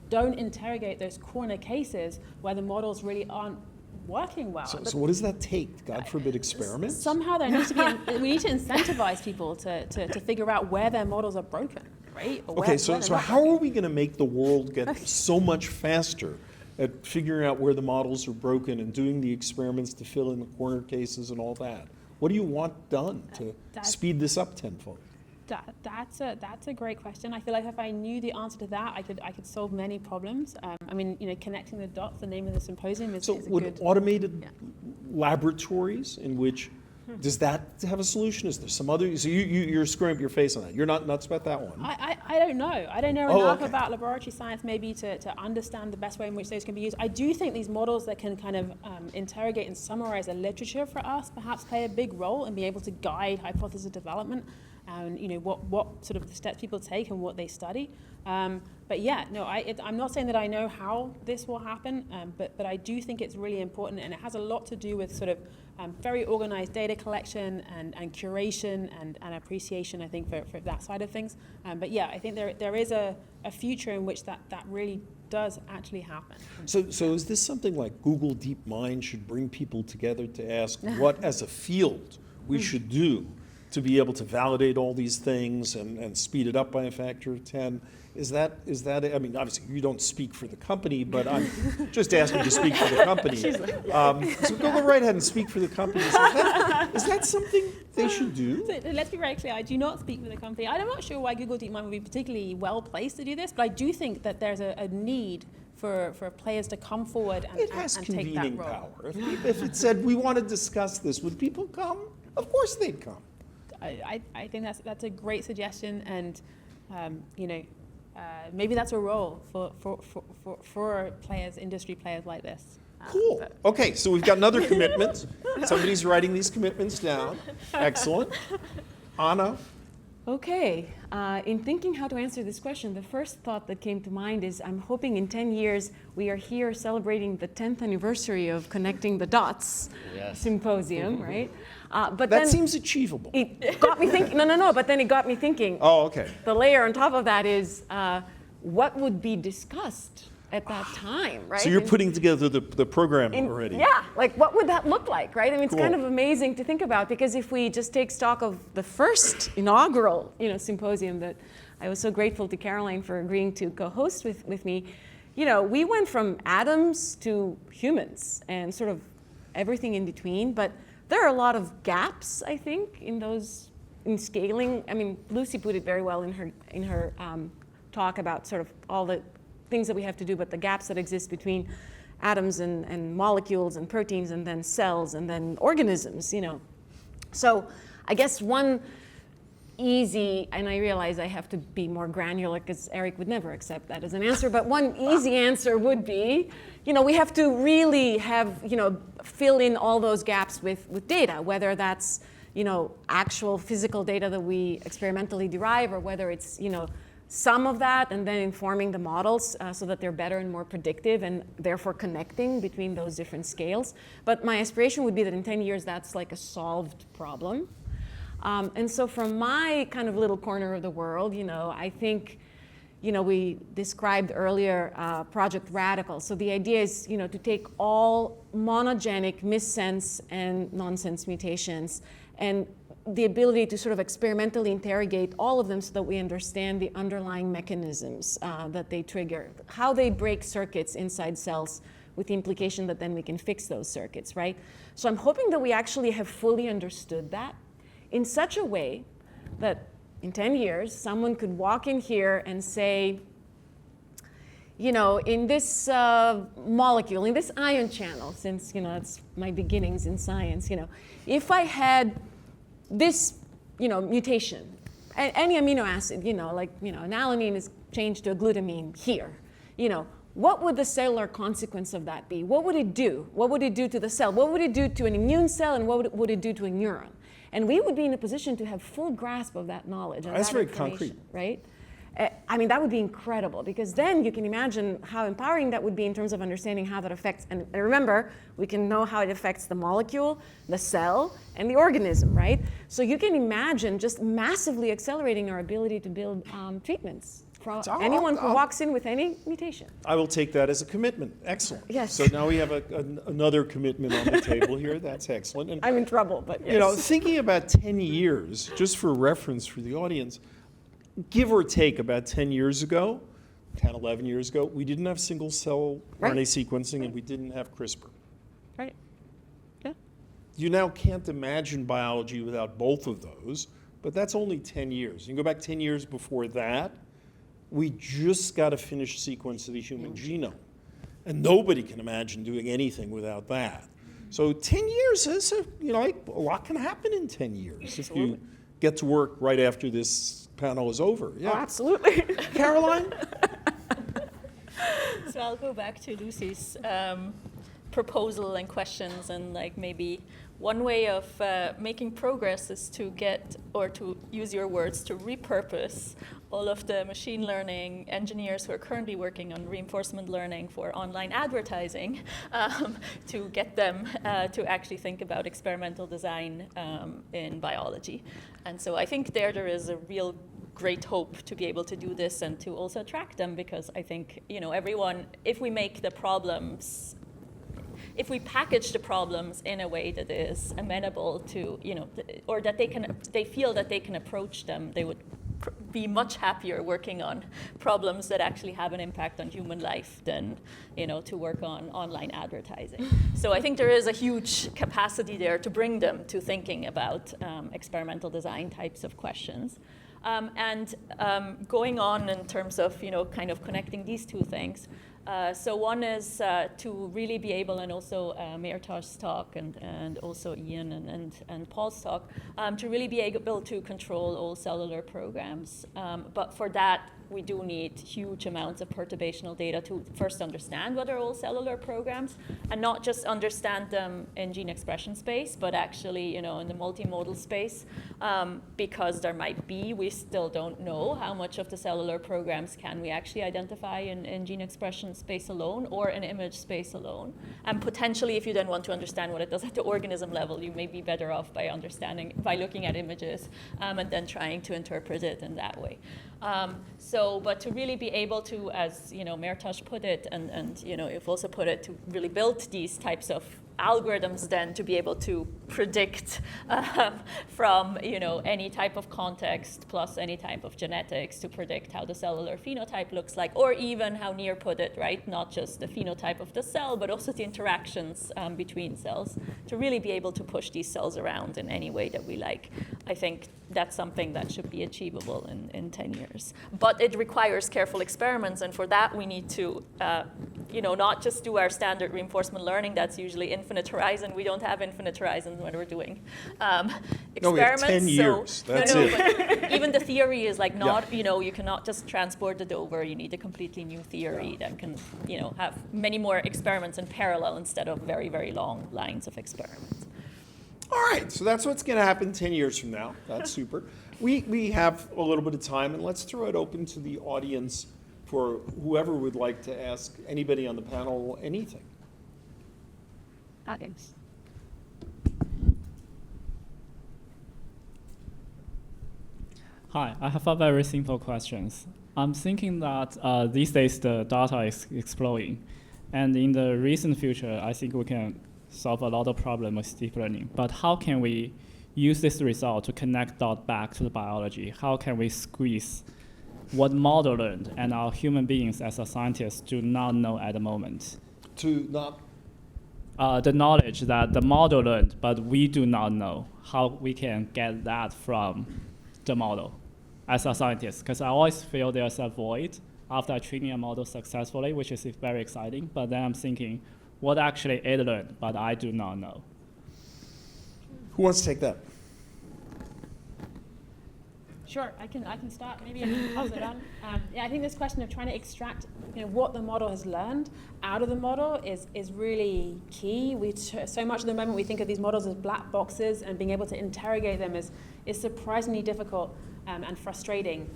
don't interrogate those corner cases where the models really aren't working well.
So what does that take? God forbid experiments?
Somehow there needs to be, we need to incentivize people to figure out where their models are broken, right? Or
Okay,
where
so
they're not
how are
working.
we going to make the world get so much faster at figuring out where the models are broken and doing the experiments to fill in the corner cases and all that? What do you want done to speed this up tenfold?
That's a great question. I feel like if I knew the answer to that, I could solve many problems. Connecting the dots, the name of the symposium is
So
a
would
good...
automated laboratories in which, does that have a solution? Is there some other, so you're screwing up your face on that. You're not nuts about that one.
I don't know. I don't know enough about laboratory science maybe to understand the best way in which those can be used. I do think these models that can kind of interrogate and summarize the literature for us perhaps play a big role in being able to guide hypothesis development and what sort of the steps people take and what they study. But yeah, no, I'm not saying that I know how this will happen, but I do think it's really important, and it has a lot to do with sort of very organized data collection and curation and appreciation, I think, for that side of things. But yeah, I think there is a future in which that really does actually happen.
So is this something like Google DeepMind should bring people together to ask what, as a field, we should do to be able to validate all these things and speed it up by a factor of 10. Is that, I mean, obviously you don't speak for the company, but I'm just asking to speak for the company. So go right ahead and speak for the company. So is that something they should do?
So let's be very clear, I do not speak for the company. I'm not sure why Google DeepMind would be particularly well placed to do this, but I do think that there's a need for players to come forward and,
It has
and take that
convening
role.
power. If it said, we want to discuss this, would people come? Of course they'd come.
I think that's a great suggestion, and maybe that's a role for players, industry players like this.
Cool. Okay, so we've got another commitment. Somebody's writing these commitments down. Excellent. Anna?
Okay, in thinking how to answer this question, the first thought that came to mind is I'm hoping in 10 years we are here celebrating the 10th anniversary of Connecting the Dots Symposium, right? But
That
then
seems achievable.
it got me thinking, no, but then it got me thinking,
Oh, okay.
the layer on top of that is what would be discussed at that time, right?
So you're
And-
putting together the program already.
Yeah, like what would that look like, right? I mean, it's
Cool.
kind of amazing to think about, because if we just take stock of the first inaugural, symposium that I was so grateful to Caroline for agreeing to co-host with me, we went from atoms to humans and sort of everything in between, but there are a lot of gaps, I think, in scaling. I mean, Lucy put it very well in her talk about sort of all the things that we have to do, but the gaps that exist between atoms and molecules and proteins and then cells and then organisms, So I guess one easy, and I realize I have to be more granular because Eric would never accept that as an answer, but one easy answer would be, we have to really have, fill in all those gaps with data, whether that's, actual physical data that we experimentally derive, or whether it's, some of that and then informing the models so that they're better and more predictive and therefore connecting between those different scales. But my aspiration would be that in 10 years that's like a solved problem. And so from my kind of little corner of the world, I think, we described earlier Project Radical. So the idea is, to take all monogenic missense and nonsense mutations and the ability to sort of experimentally interrogate all of them so that we understand the underlying mechanisms that they trigger, how they break circuits inside cells, with the implication that then we can fix those circuits, right? So I'm hoping that we actually have fully understood that in such a way that in 10 years, someone could walk in here and say, in this molecule, in this ion channel, since, it's my beginnings in science, if I had this, mutation, any amino acid, an alanine is changed to a glutamine here, what would the cellular consequence of that be? What would it do? What would it do to the cell? What would it do to an immune cell, and what would it do to a neuron? And we would be in a position to have full grasp of that knowledge. And
That's
that
very
information,
concrete.
right? I mean, that would be incredible, because then you can imagine how empowering that would be in terms of understanding how that affects, and remember, we can know how it affects the molecule, the cell, and the organism, right? So you can imagine just massively accelerating our ability to build treatments for anyone who walks in with any mutation.
I will take that as a commitment. Excellent.
Yes.
So now we have another commitment on the table here. That's excellent. And,
I'm in trouble, but yes.
thinking about 10 years, just for reference for the audience, give or take about 10 years ago, 10, 11 years ago, we didn't have single cell
Right.
RNA sequencing and we didn't have CRISPR.
Right. Yeah.
You now can't imagine biology without both of those, but that's only 10 years. You can go back 10 years before that, we just got a finished sequence of the human genome. And nobody can imagine doing anything without that. So 10 years is, a lot can happen in 10 years if you get to work right after this panel is over. Yeah.
Oh, absolutely.
Caroline?
So I'll go back to Lucy's proposal and questions, and maybe one way of making progress is to get, or to use your words, to repurpose all of the machine learning engineers who are currently working on reinforcement learning for online advertising, to get them to actually think about experimental design in biology. And so I think there is a real great hope to be able to do this and to also attract them, because I think, everyone, if we make the problems if we package the problems in a way that is amenable to, or that they feel that they can approach them, they would be much happier working on problems that actually have an impact on human life than to work on online advertising. So I think there is a huge capacity there to bring them to thinking about experimental design types of questions. And going on in terms of kind of connecting these two things. So one is to really be able, and also Mehrtash's talk and also Ian and Paul's talk, to really be able to control all cellular programs. But for that, we do need huge amounts of perturbational data to first understand what are all cellular programs, and not just understand them in gene expression space, but actually in the multimodal space, because there might be, we still don't know how much of the cellular programs can we actually identify in gene expression space alone or in image space alone. And potentially, if you then want to understand what it does at the organism level, you may be better off by looking at images and then trying to interpret it in that way. But to really be able to, as Mehrtash put it, and you've also put it, to really build these types of algorithms then to be able to predict from any type of context plus any type of genetics to predict how the cellular phenotype looks like, or even how Nir put it, right? Not just the phenotype of the cell, but also the interactions between cells, to really be able to push these cells around in any way that we like. I think that's something that should be achievable in 10 years. But it requires careful experiments, and for that we need to not just do our standard reinforcement learning that's usually infinite horizon. We don't have infinite horizons when we're doing experiments.
No, we have 10 years. That's it.
But even the theory is like not, you cannot just transport it over. You need a completely new theory that can, have many more experiments in parallel instead of very, very long lines of experiments.
All right, so that's what's going to happen 10 years from now. That's super. We have a little bit of time, and let's throw it open to the audience for whoever would like to ask anybody on the panel anything.
Audience.
Hi, I have a very simple question. I'm thinking that these days the data is exploding, and in the recent future, I think we can solve a lot of problems with deep learning. But how can we use this result to connect dot back to the biology? How can we squeeze what model learned and our human beings as a scientist do not know at the moment?
To not
The knowledge that the model learned, but we do not know how we can get that from the model as a scientist. Because I always feel there's a void after training a model successfully, which is very exciting. But then I'm thinking, what actually it learned, but I do not know.
Who wants to take that?
Sure, I can start. Maybe I can pass it on. I think this question of trying to extract, what the model has learned out of the model is really key. So much at the moment we think of these models as black boxes, and being able to interrogate them is surprisingly difficult and frustrating.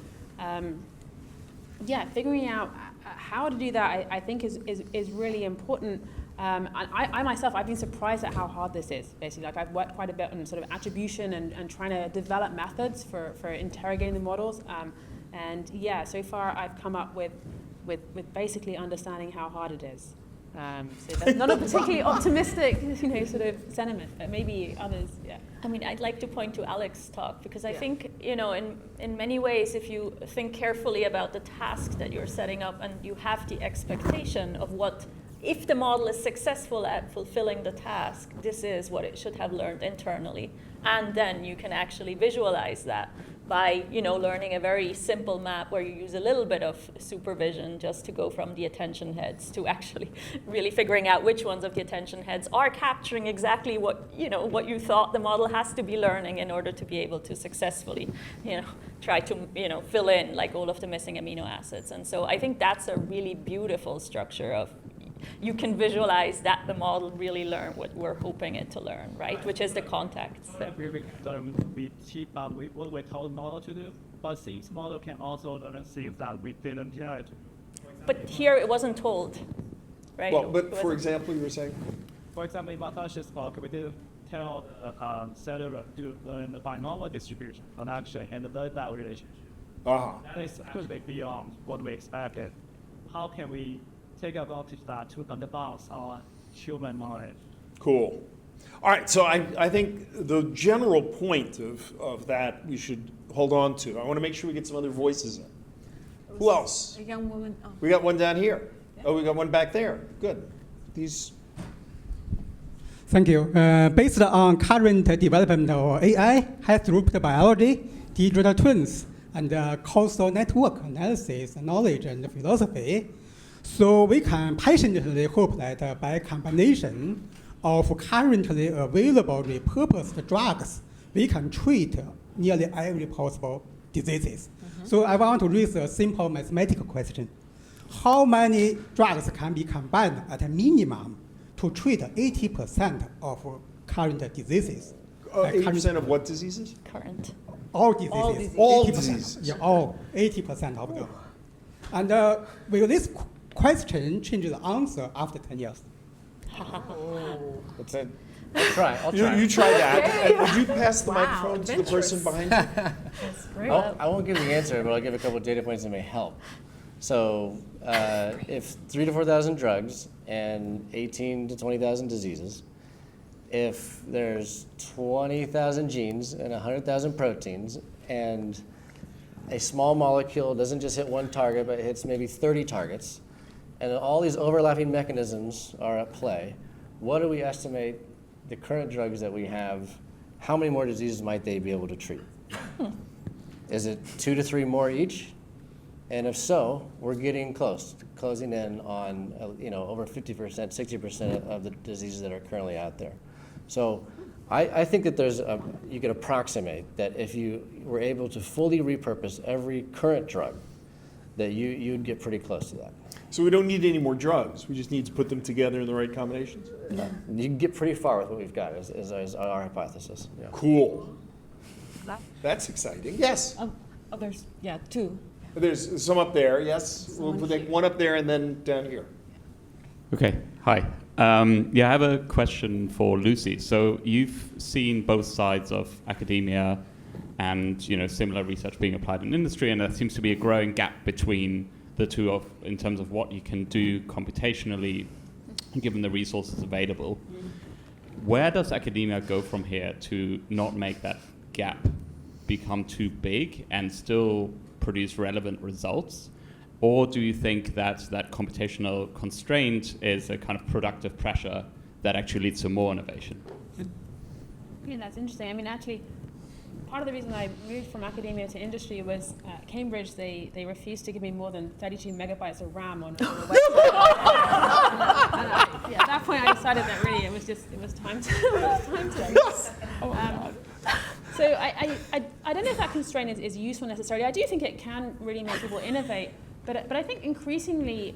Figuring out how to do that, I think is really important. I myself, I've been surprised at how hard this is, basically. Like, I've worked quite a bit on sort of attribution and trying to develop methods for interrogating the models. So far I've come up with basically understanding how hard it is. So that's not a particularly optimistic, sort of sentiment, but maybe others, yeah.
I mean, I'd like to point to Alex's talk, because I think, in many ways, if you think carefully about the task that you're setting up and you have the expectation of what, if the model is successful at fulfilling the task, this is what it should have learned internally. And then you can actually visualize that by, learning a very simple map where you use a little bit of supervision just to go from the attention heads to actually really figuring out which ones of the attention heads are capturing exactly what you thought the model has to be learning in order to be able to successfully, try to, fill in like all of the missing amino acids. And so I think that's a really beautiful structure of, you can visualize that the model really learned what we're hoping it to learn, right? Which is the context.
We cheat up with what we told the model to do, but this model can also learn things that we didn't tell it.
But here it wasn't told, right?
Well, but for example, you were saying?
For example, in Matash's talk, we didn't tell cellular to learn the binomial distribution, and actually, and that relationship. That is could be beyond what we expected. How can we take advantage of that to advance our human knowledge.
Cool. All right, so I think the general point of that we should hold on to. I want to make sure we get some other voices in. Who else?
A young woman. Oh.
We got one down here. Oh, we got one back there. Good. These.
Thank you. Based on current development of AI, high-throughput biology, digital twins, and causal network analysis, knowledge, and philosophy, so we can patiently hope that by combination of currently available repurposed drugs, we can treat nearly every possible diseases. So I want to raise a simple mathematical question. How many drugs can be combined at a minimum to treat 80% of current diseases?
80% of what diseases?
Current.
All diseases.
All
80%.
diseases.
Yeah, all 80% of them. And will this question change the answer after 10 years?
It's a, I'll try.
You try that. And would you pass the microphone to the person behind you?
I won't give the answer, but I'll give a couple of data points that may help. So if 3,000 to 4,000 drugs and 18 to 20,000 diseases, if there's 20,000 genes and 100,000 proteins, and a small molecule doesn't just hit one target, but hits maybe 30 targets, and all these overlapping mechanisms are at play, what do we estimate the current drugs that we have, how many more diseases might they be able to treat? Is it 2 to 3 more each? And if so, we're getting close, closing in on over 50%, 60% of the diseases that are currently out there. So I think that you could approximate that if you were able to fully repurpose every current drug, that you'd get pretty close to that.
So we don't need any more drugs. We just need to put them together in the right combinations.
You can get pretty far with what we've got, is our hypothesis. Yeah.
Cool. That's exciting. Yes.
There's two.
There's some up there. Yes. We'll take one up there and then down here.
Okay. Hi. I have a question for Lucy. So you've seen both sides of academia and similar research being applied in industry, and there seems to be a growing gap between the two in terms of what you can do computationally given the resources available. Where does academia go from here to not make that gap become too big and still produce relevant results? Or do you think that computational constraint is a kind of productive pressure that actually leads to more innovation?
Yeah, that's interesting. I mean, actually, part of the reason I moved from academia to industry was at Cambridge, they refused to give me more than 32 megabytes of RAM on the website. At that point, I decided that really it was time to So I don't know if that constraint is useful necessarily. I do think it can really make people innovate, but I think increasingly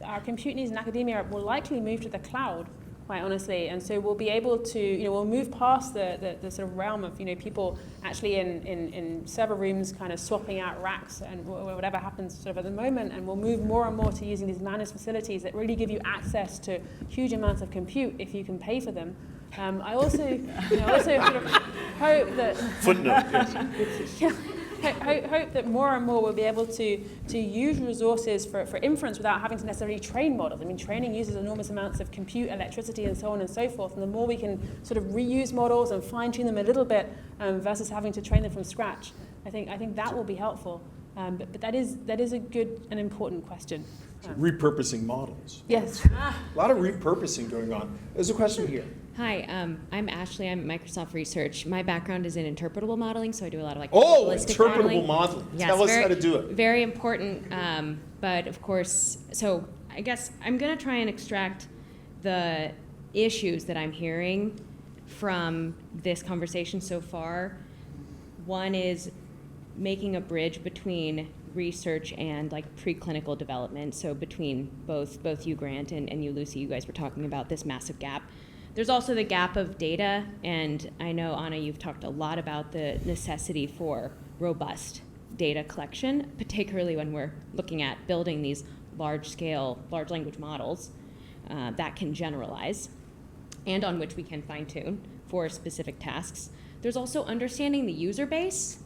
our compute needs in academia will likely move to the cloud, quite honestly, and so we'll be able to, we'll move past the sort of realm of, people actually in server rooms kind of swapping out racks and whatever happens sort of at the moment, and we'll move more and more to using these managed facilities that really give you access to huge amounts of compute if you can pay for them. I also sort of hope that
Footnote. Yes.
hope that more and more we'll be able to use resources for inference without having to necessarily train models. I mean, training uses enormous amounts of compute, electricity, and so on and so forth. And the more we can sort of reuse models and fine-tune them a little bit versus having to train them from scratch, I think that will be helpful. But that is a good and important question.
Repurposing models.
Yes.
A lot of repurposing going on. There's a question here.
Hi, I'm Ashley. I'm at Microsoft Research. My background is in interpretable modeling, so I do a lot of
interpretable modeling.
Yes,
Tell us how to do it.
Very important, but of course, so I guess I'm going to try and extract the issues that I'm hearing from this conversation so far. One is making a bridge between research and preclinical development. So between both you, Grant, and you, Lucy, you guys were talking about this massive gap. There's also the gap of data, and I know, Anna, you've talked a lot about the necessity for robust data collection, particularly when we're looking at building these large-scale, large language models that can generalize and on which we can fine-tune for specific tasks. There's also understanding the user base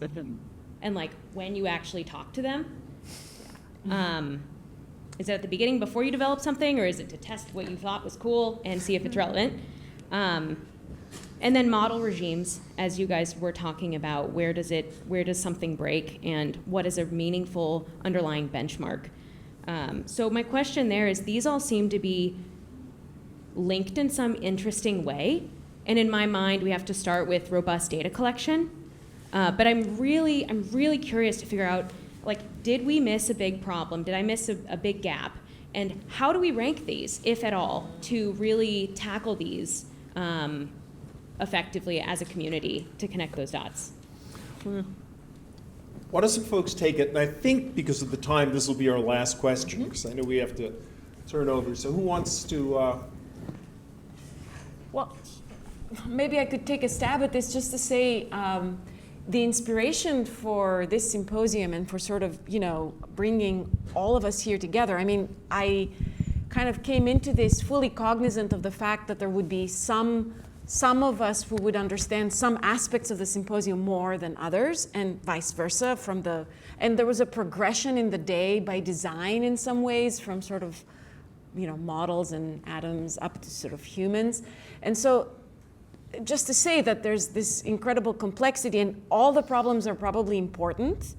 and when you actually talk to them. Is it at the beginning before you develop something, or is it to test what you thought was cool and see if it's relevant? And then model regimes, as you guys were talking about, where does something break, and what is a meaningful underlying benchmark? So my question there is, these all seem to be linked in some interesting way, and in my mind, we have to start with robust data collection. But I'm really curious to figure out, like, did we miss a big problem? Did I miss a big gap? And how do we rank these, if at all, to really tackle these effectively as a community to connect those dots?
Why don't some folks take it? And I think because of the time, this will be our last question, because I know we have to turn over. So who wants to?
Well, maybe I could take a stab at this just to say the inspiration for this symposium and for sort of, bringing all of us here together. I mean, I kind of came into this fully cognizant of the fact that there would be some of us who would understand some aspects of the symposium more than others, and vice versa. And there was a progression in the day by design in some ways, from sort of, models and atoms up to sort of humans. And so, just to say that there's this incredible complexity, and all the problems are probably important,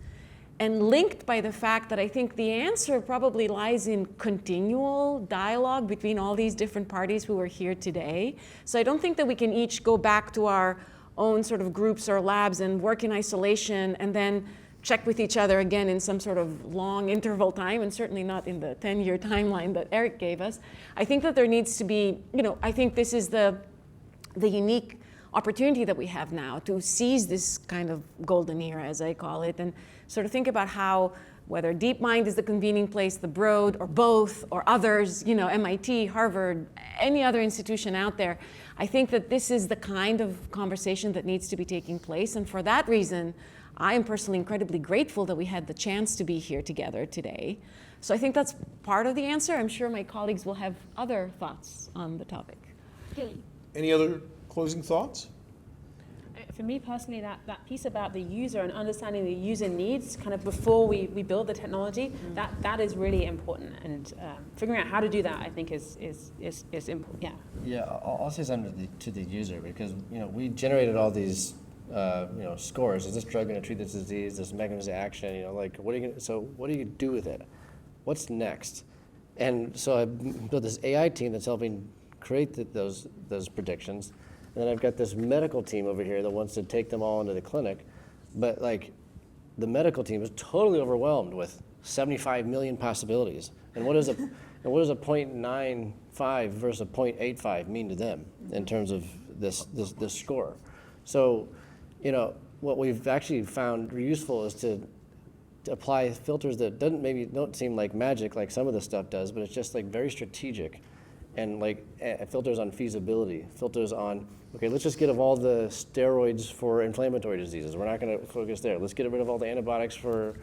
and linked by the fact that I think the answer probably lies in continual dialogue between all these different parties who are here today. So I don't think that we can each go back to our own sort of groups or labs and work in isolation and then check with each other again in some sort of long interval time, and certainly not in the 10-year timeline that Eric gave us. I think that there needs to be, I think this is the unique opportunity that we have now to seize this kind of golden era, as I call it, and sort of think about how, whether DeepMind is the convening place, the Broad, or both, or others, MIT, Harvard, any other institution out there, I think that this is the kind of conversation that needs to be taking place. And for that reason, I am personally incredibly grateful that we had the chance to be here together today. So I think that's part of the answer. I'm sure my colleagues will have other thoughts on the topic.
Any other closing thoughts?
For me personally, that piece about the user and understanding the user needs kind of before we build the technology, that is really important. And figuring out how to do that, I think, is important. Yeah.
Yeah, I'll say something to the user, because we generated all these scores. Is this drug going to treat this disease? This mechanism of action? What do you do with it? What's next? And so I built this AI team that's helping create those predictions. And then I've got this medical team over here that wants to take them all into the clinic. But the medical team is totally overwhelmed with 75 million possibilities. And what does a 0.95 versus a 0.85 mean to them in terms of this score? So, what we've actually found useful is to apply filters that don't seem like magic like some of this stuff does, but it's just very strategic. And filters on feasibility, filters on, okay, let's just get rid of all the steroids for inflammatory diseases. We're not going to focus there. Let's get rid of all the antibiotics for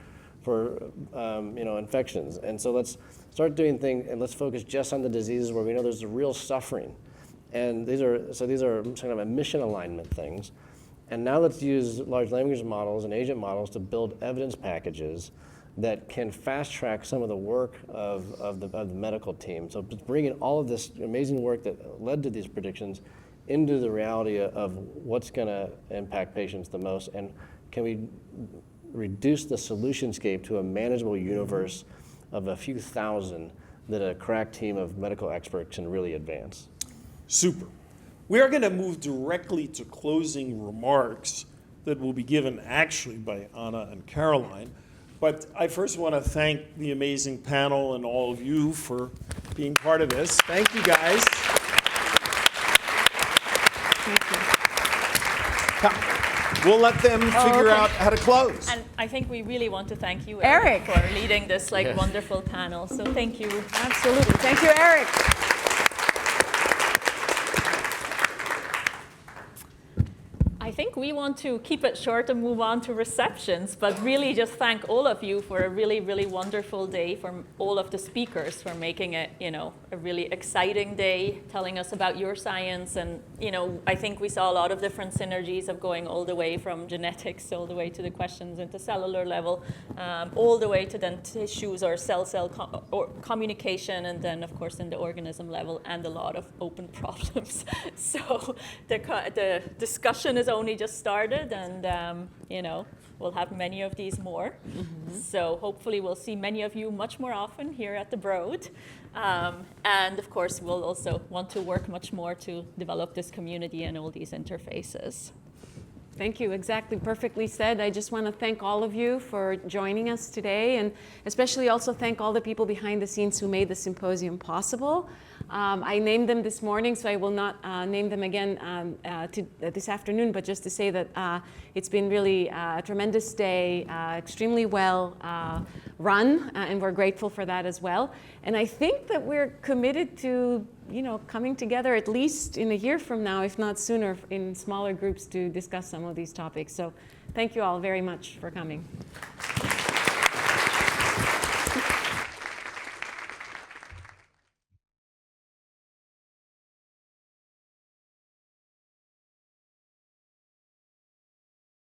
infections. And so let's start doing things, and let's focus just on the diseases where we know there's a real suffering. And these are kind of mission alignment things. And now let's use large language models and agent models to build evidence packages that can fast track some of the work of the medical team. So bringing all of this amazing work that led to these predictions into the reality of what's going to impact patients the most, and can we reduce the solutionscape to a manageable universe of a few thousand that a crack team of medical experts can really advance.
Super. We are going to move directly to closing remarks that will be given actually by Anna and Caroline. But I first want to thank the amazing panel and all of you for being part of this. Thank you, guys. We'll let them figure out how to close.
And I think we really want to thank you,
Eric.
for leading this wonderful panel. So thank you.
Absolutely. Thank you, Eric.
I think think we want to keep it short and move on to receptions, but really just thank all of you for a really, really wonderful day, from all of the speakers for making it, a really exciting day, telling us about your science. And, I think we saw a lot of different synergies of going all the way from genetics, all the way to the questions into cellular level, all the way to then tissues or cell-cell or communication, and then, of course, in the organism level, and a lot of open problems. So the discussion has only just started, and we'll have many of these more. Mm-hmm. So hopefully we'll see many of you much more often here at the Broad. And of course, we'll also want to work much more to develop this community and all these interfaces.
Thank you. Exactly. Perfectly said. I just want to thank all of you for joining us today, and especially also thank all the people behind the scenes who made the symposium possible. I named them this morning, so I will not name them again this afternoon, but just to say that it's been really a tremendous day, extremely well run, and we're grateful for that as well. And I think that we're committed to coming together at least in a year from now, if not sooner, in smaller groups to discuss some of these topics. So thank you all very much for coming.